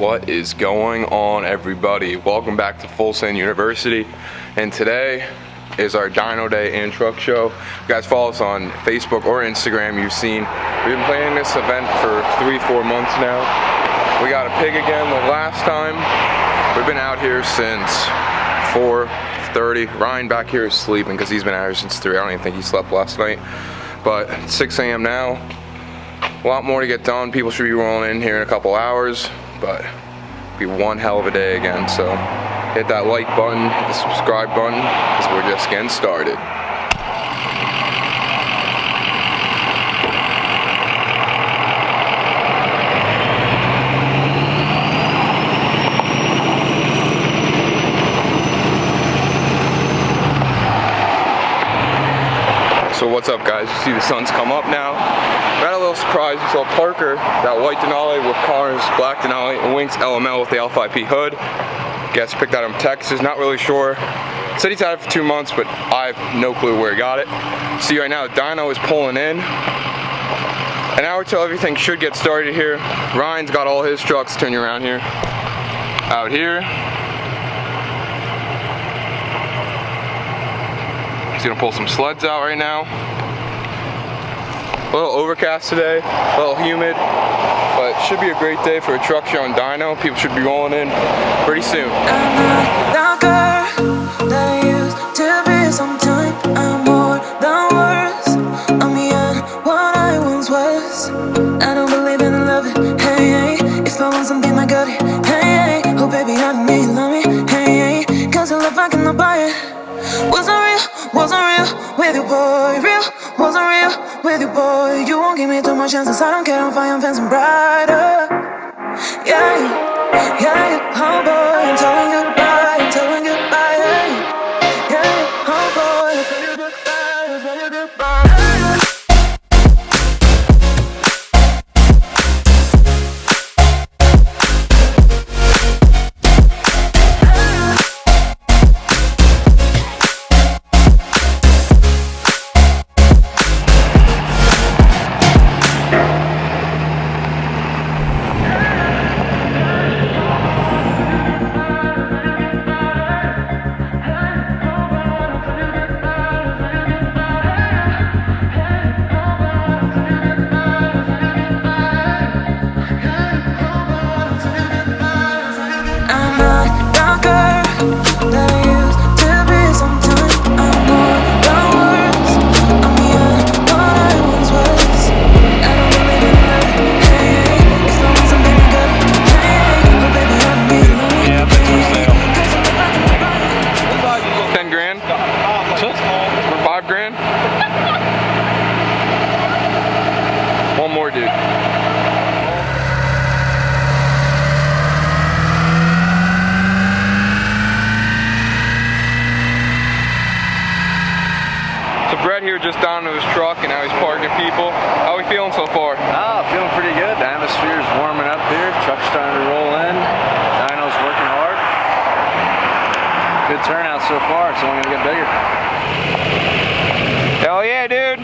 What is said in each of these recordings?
What is going on, everybody? Welcome back to Full Send University, and today is our Dyno Day and Truck Show. You guys follow us on Facebook or Instagram. You've seen we've been planning this event for 3-4 months now. We got a pig again the last time. We've been out here since 4:30. Ryan back here is sleeping because he's been out here since 3. I don't even think he slept last night. But it's 6 a.m. now. A lot more to get done. People should be rolling in here in a couple hours, but it'll be one hell of a day again. So hit that like button, hit the subscribe button, because we're just getting started. So what's up, guys? You see the sun's come up now. Got a little surprise. We saw Parker, that white Denali with cars, black Denali, and Winks LML with the L5P hood. Guess picked that up from Texas, not really sure. Said he's had it for 2 months, but I have no clue where he got it. See right now, Dyno is pulling in. An hour till everything should get started here. Ryan's got all his trucks, turn you around here. Out here. He's gonna pull some sleds out right now. A little overcast today, a little humid, but it should be a great day for a truck show in Dyno. People should be rolling in pretty soon. I'm not the girl that I used to be. Sometime I'm more than words. I'm beyond what I once was. I don't believe in the loving. Hey, hey, if I want something, my gut. Hey, hey, oh baby, I don't need love me. Hey, hey, cause I love I cannot buy it. Wasn't real with you, boy. Real, wasn't real with you, boy. You won't give me too much chances. I don't care, I'm fine, I'm fancy brighter. Yeah, yeah, oh boy, I'm telling goodbye, I'm telling goodbye. Yeah, oh boy, I'm telling goodbye, I'm telling goodbye. One more, dude. So Brett here just down to his truck and now he's parking people. How are we feeling so far? Feeling pretty good. The atmosphere is warming up here. Truck's starting to roll in. Dyno's working hard. Good turnout so far. It's only gonna get bigger. Hell yeah, dude.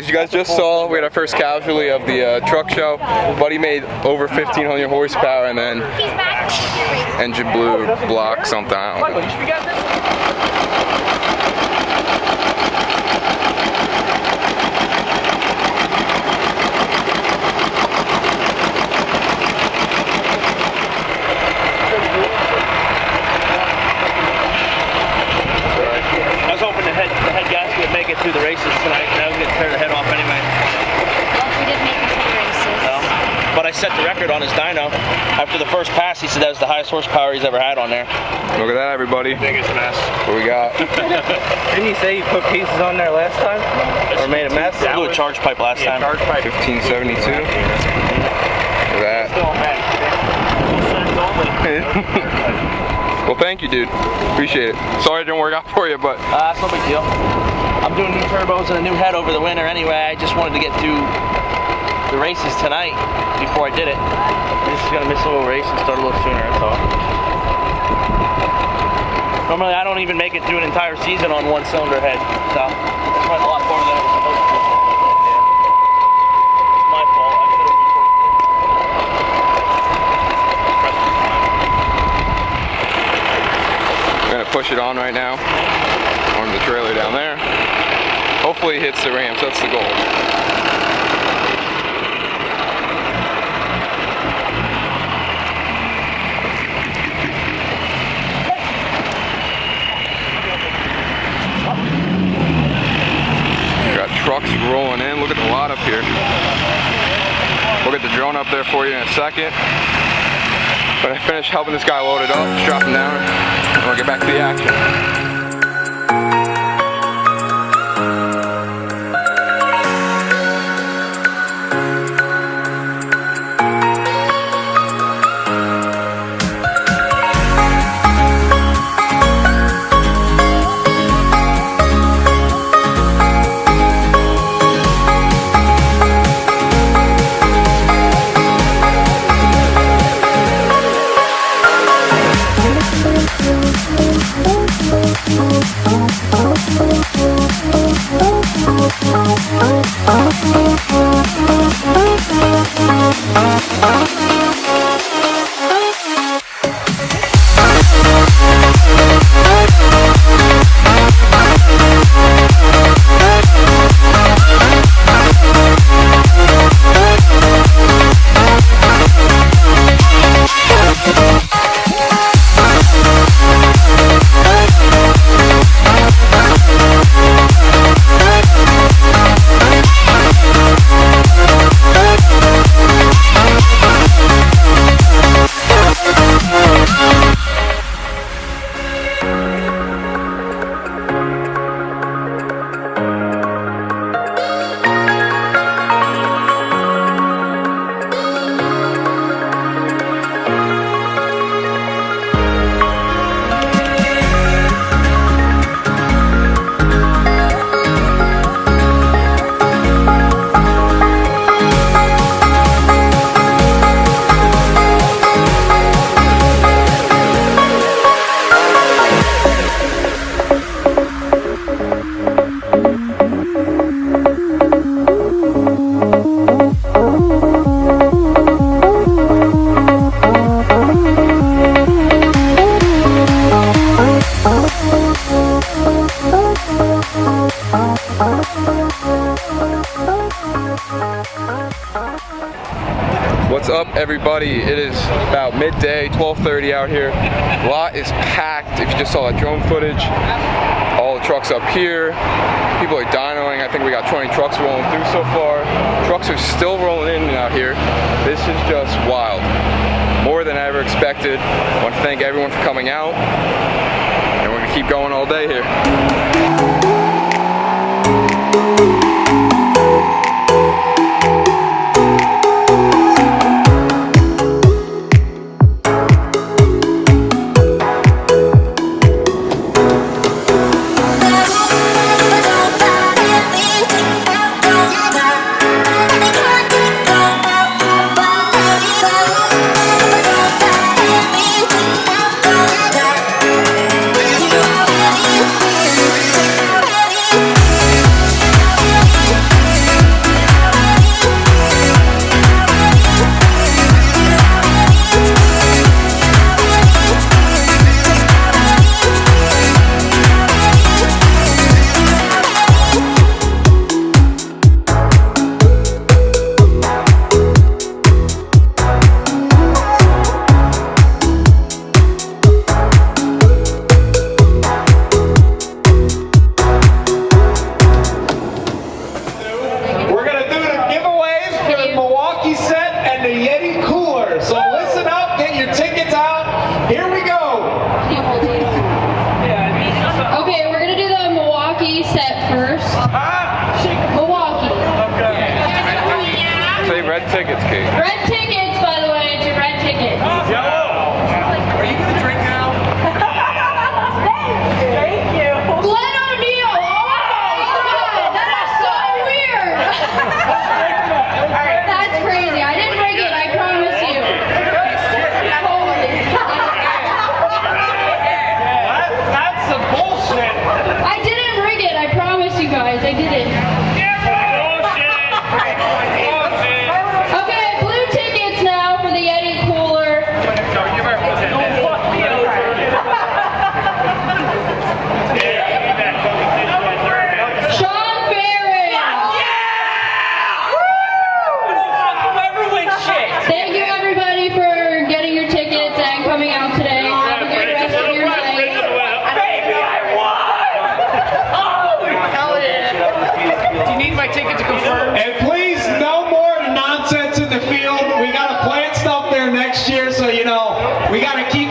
As you guys just saw, we had our first casualty of the truck show. Buddy made over 1,500 horsepower, and then engine blew, block something. I don't know. I was hoping the head gasket would make it through the races tonight, and I was going to tear the head off anyway. Well, he did make it to the races. But I set the record on his dyno. After the first pass, he said that was the highest horsepower he's ever had on there. Look at that, everybody. Biggest mess. What we got? Didn't you say you put pieces on there last time? Or made a mess? I blew a charge pipe last time. Charge pipe. 1572. Look at that. Well, thank you, dude. Appreciate it. Sorry it didn't work out for you, but That's no big deal. I'm doing new turbos and a new head over the winter anyway. I just wanted to get through the races tonight before I did it. I'm just gonna miss a little race and start a little sooner, that's all. Normally I don't even make it through an entire season on one cylinder head, so it's running a lot farther than it was supposed to. It's my fault. I should have I'm gonna push it on right now. Arm the trailer down there. Hopefully it hits the ramps. That's the goal. Got trucks rolling in. Look at the lot up here. We'll get the drone up there for you in a second. When I finish helping this guy load it up, strap him down, and we'll get back to the action. What's up, everybody? It is about midday, 12:30 out here. The lot is packed. If you just saw that drone footage, all the trucks up here. People are dynoing. I think we got 20 trucks rolling through so far. Trucks are still rolling in out here. This is just wild. More than I ever expected. I want to thank everyone for coming out. And we're gonna keep going all day here.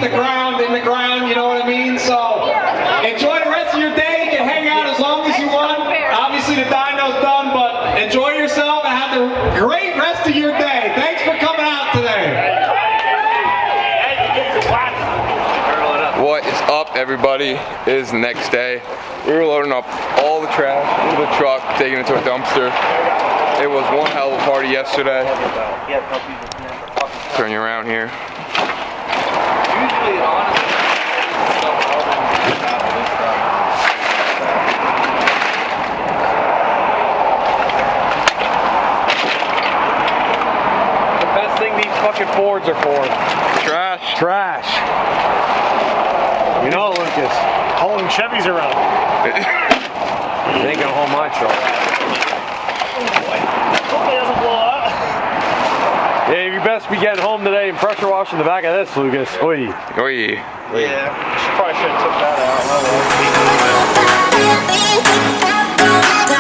the ground in the ground, you know what I mean? So enjoy the rest of your day. You can hang out as long as you want. Obviously the dyno's done, but enjoy yourself and have a great rest of your day. Thanks for coming out today. What is up, everybody? It is the next day. We were loading up all the trash into the truck, taking it to a dumpster. It was one hell of a party yesterday. Turn you around here. Usually, honestly, the best thing these fucking Fords are for. Trash. Trash. You know, Lucas. Hauling Chevys around. You ain't gonna hold my truck. Hopefully it doesn't blow up. Yeah, you best be getting home today and pressure washing the back of this, Lucas. Oi. Oi. Yeah, probably should have took that out.